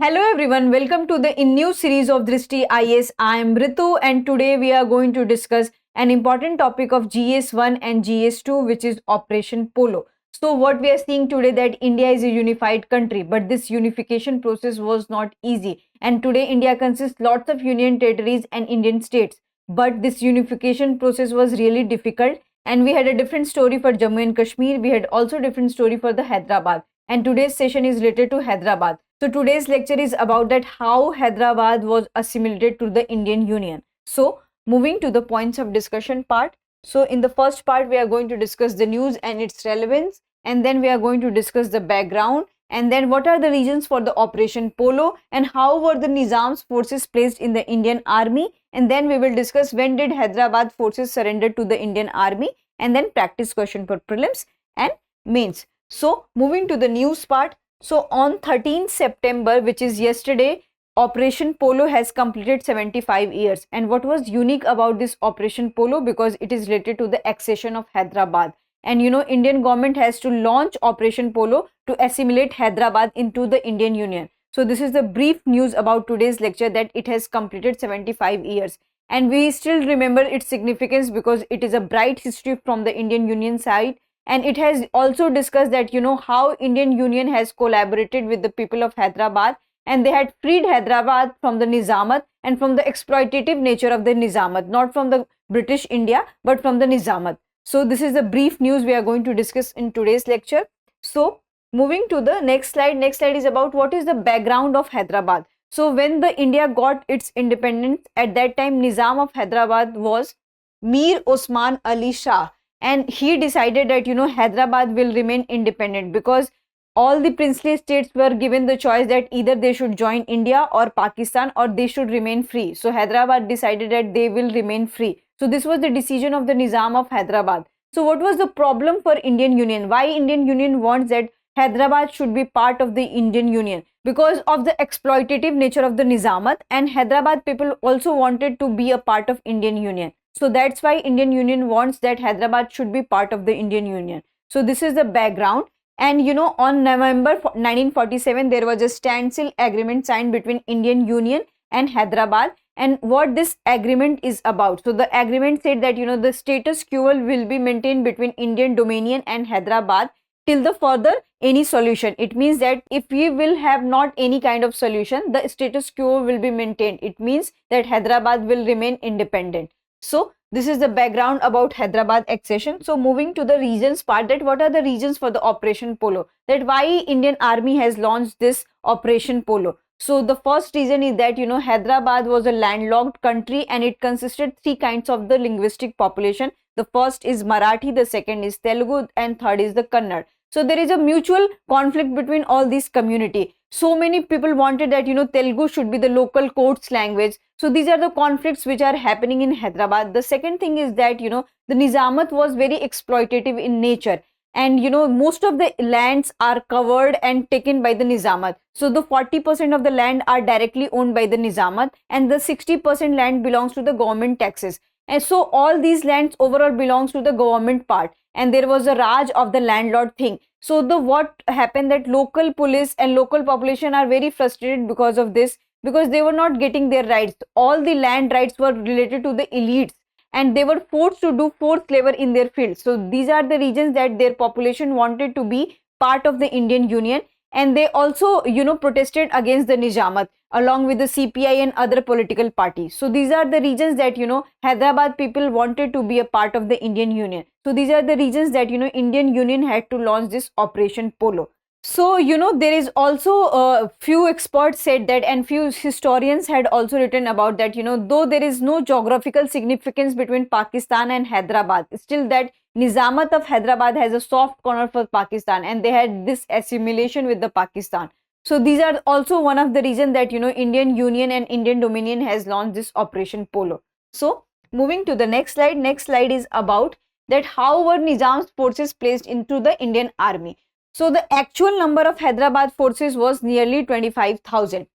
Hello everyone, welcome to the new series of Drishti IAS. I am Ritu and today we are going to discuss an important topic of GS1 and GS2, which is Operation Polo. So what we are seeing today that India is a unified country, but this unification process was not easy. And today India consists lots of union territories and Indian states. But this unification process was really difficult and we had a different story for Jammu and Kashmir. We had also a different story for the Hyderabad. And today's session is related to Hyderabad. So today's lecture is about that how Hyderabad was assimilated to the Indian Union. So moving to the points of discussion part. So in the first part, we are going to discuss the news and its relevance. And then we are going to discuss the background. And then what are the reasons for the Operation Polo and how were the Nizam's forces placed in the Indian Army. And then we will discuss when did Hyderabad forces surrender to the Indian Army. And then practice question for prelims and mains. So moving to the news part. So on 13th September, which is yesterday, Operation Polo has completed 75 years. And what was unique about this Operation Polo? Because it is related to the accession of Hyderabad. And you know, Indian government has to launch Operation Polo to assimilate Hyderabad into the Indian Union. So this is the brief news about today's lecture, that it has completed 75 years. And we still remember its significance because it is a bright history from the Indian Union side. And it has also discussed that, you know, how Indian Union has collaborated with the people of Hyderabad and they had freed Hyderabad from the Nizamat and from the exploitative nature of the Nizamat, not from the British India, but from the Nizamat. So this is the brief news we are going to discuss in today's lecture. So moving to the next slide is about what is the background of Hyderabad. So when the India got its independence, at that time Nizam of Hyderabad was Mir Osman Ali Shah. And he decided that, you know, Hyderabad will remain independent because all the princely states were given the choice that either they should join India or Pakistan or they should remain free. So Hyderabad decided that they will remain free. So this was the decision of the Nizam of Hyderabad. So what was the problem for Indian Union? Why Indian Union wants that Hyderabad should be part of the Indian Union? Because of the exploitative nature of the Nizamat, and Hyderabad people also wanted to be a part of Indian Union. So that's why Indian Union wants that Hyderabad should be part of the Indian Union. So this is the background. And you know, on November 1947, there was a standstill agreement signed between Indian Union and Hyderabad. And what this agreement is about. So the agreement said that, you know, the status quo will be maintained between Indian Dominion and Hyderabad till the further any solution. It means that if we will have not any kind of solution, the status quo will be maintained. It means that Hyderabad will remain independent. So this is the background about Hyderabad accession. So moving to the reasons part, that what are the reasons for the Operation Polo, that why Indian Army has launched this Operation Polo. So the first reason is that, you know, Hyderabad was a landlocked country and it consisted three kinds of the linguistic population. The first is Marathi, the second is Telugu, and third is the Kannada. So there is a mutual conflict between all these community. So many people wanted that, you know, Telugu should be the local courts language. So these are the conflicts which are happening in Hyderabad. The second thing is that, you know, the Nizamat was very exploitative in nature. And, you know, most of the lands are covered and taken by the Nizamat. So the 40% of the land are directly owned by the Nizamat and the 60% land belongs to the government taxes. And so all these lands overall belongs to the government part. And there was a Raj of the landlord thing. So the what happened that local police and local population are very frustrated because of this, because they were not getting their rights. All the land rights were related to the elites and they were forced to do forced labor in their fields. So these are the reasons that their population wanted to be part of the Indian Union. And they also, you know, protested against the Nizamat along with the CPI and other political parties. So these are the reasons that, you know, Hyderabad people wanted to be a part of the Indian Union. So these are the reasons that, you know, Indian Union had to launch this Operation Polo. So, you know, there is also a few experts said that, and few historians had also written about that, you know, though there is no geographical significance between Pakistan and Hyderabad, still that Nizamat of Hyderabad has a soft corner for Pakistan and they had this assimilation with the Pakistan. So these are also one of the reasons that, you know, Indian Union and Indian Dominion has launched this Operation Polo. So moving to the next slide is about that how were Nizam's forces placed into the Indian Army. So the actual number of Hyderabad forces was nearly 25,000.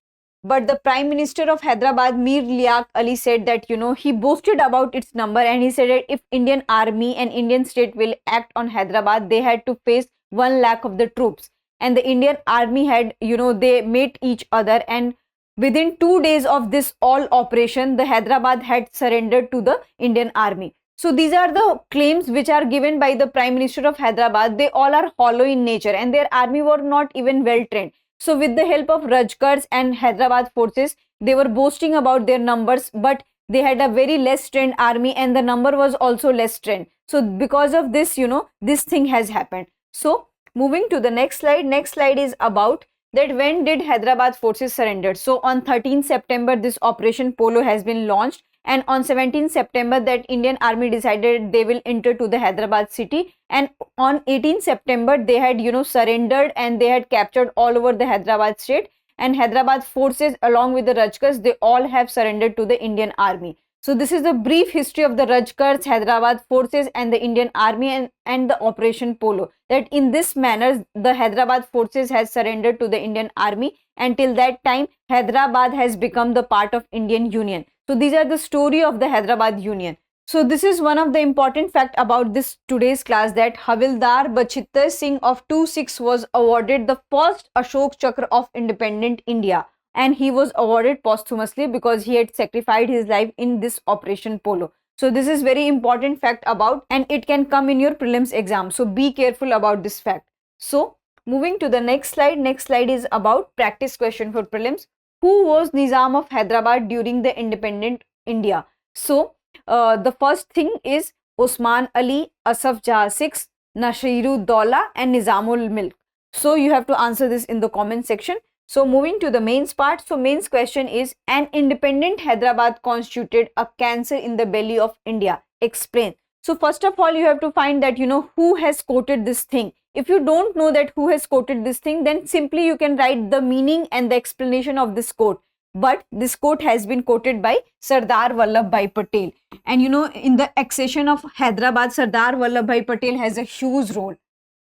But the Prime Minister of Hyderabad, Mir Liaq Ali, said that, you know, he boasted about its number and he said that if Indian Army and Indian state will act on Hyderabad, they had to face 1 lakh of the troops. and the Indian army had, they met each other, and within 2 days of this all operation, the Hyderabad had surrendered to the Indian army. So these are the claims which are given by the Prime Minister of Hyderabad. They all are hollow in nature, and their army were not even well trained. So with the help of Rajkars and Hyderabad forces, they were boasting about their numbers, but they had a very less trained army, and the number was also less trained. So because of this, this thing has happened. So moving to the next slide is about that when did Hyderabad forces surrender. So on 13th September, this Operation Polo has been launched, and on 17th September, that Indian army decided they will enter to the Hyderabad city, and on 18th September, they had, surrendered, and they had captured all over the Hyderabad state, and Hyderabad forces along with the Rajkars, they all have surrendered to the Indian army. So this is the brief history of the Rajkars, Hyderabad forces, and the Indian army, and the Operation Polo. That in this manner, the Hyderabad forces has surrendered to the Indian army, and till that time, Hyderabad has become the part of Indian Union. So these are the story of the Hyderabad Union. So this is one of the important fact about this today's class, that Havildar Bachitter Singh of 2/6 was awarded the first Ashok Chakra of independent India, and he was awarded posthumously because he had sacrificed his life in this Operation Polo. So this is very important fact about, and it can come in your prelims exam. So be careful about this fact. So moving to the next slide is about practice question for prelims. Who was Nizam of Hyderabad during the independent India? So the first thing is Osman Ali, Asaf Jah Six, Nasirud-Dawla, and Nizamul Mulk. So you have to answer this in the comment section. So moving to the mains part. So mains question is, an independent Hyderabad constituted a cancer in the belly of India. Explain. So first of all, you have to find that, who has quoted this thing. If you don't know that who has quoted this thing, then simply you can write the meaning and the explanation of this quote. But this quote has been quoted by Sardar Vallabhbhai Patel. And in the accession of Hyderabad, Sardar Vallabhbhai Patel has a huge role.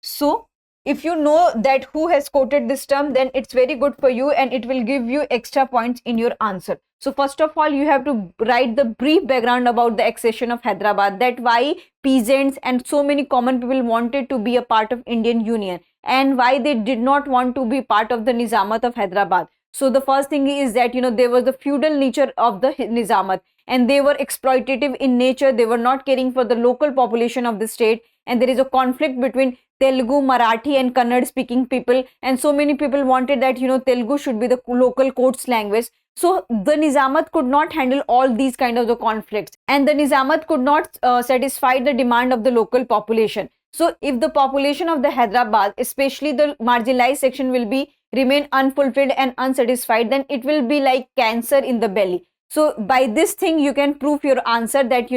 So if you know that who has quoted this term, then it's very good for you, and it will give you extra points in your answer. So first of all, you have to write the brief background about the accession of Hyderabad, that why peasants and so many common people wanted to be a part of Indian Union, and why they did not want to be part of the Nizamat of Hyderabad. So the first thing is that, there was the feudal nature of the Nizamat, and they were exploitative in nature. They were not caring for the local population of the state, and there is a conflict between Telugu, Marathi, and Kannada speaking people, and so many people wanted that, Telugu should be the local court's language. So the Nizamat could not handle all these kind of the conflicts, and the Nizamat could not satisfy the demand of the local population. So if the population of the Hyderabad, especially the marginalized section, will be remain unfulfilled and unsatisfied, then it will be like cancer in the belly. So by this thing, you can prove your answer that,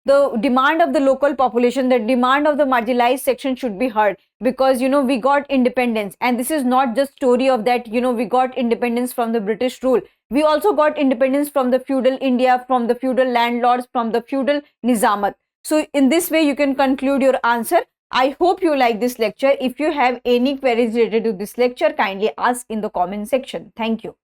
the demand of the local population, the demand of the marginalized section should be heard, because, we got independence. And this is not just story of that, we got independence from the British rule. We also got independence from the feudal India, from the feudal landlords, from the feudal Nizamat. So in this way, you can conclude your answer. I hope you like this lecture. If you have any queries related to this lecture, kindly ask in the comment section. Thank you.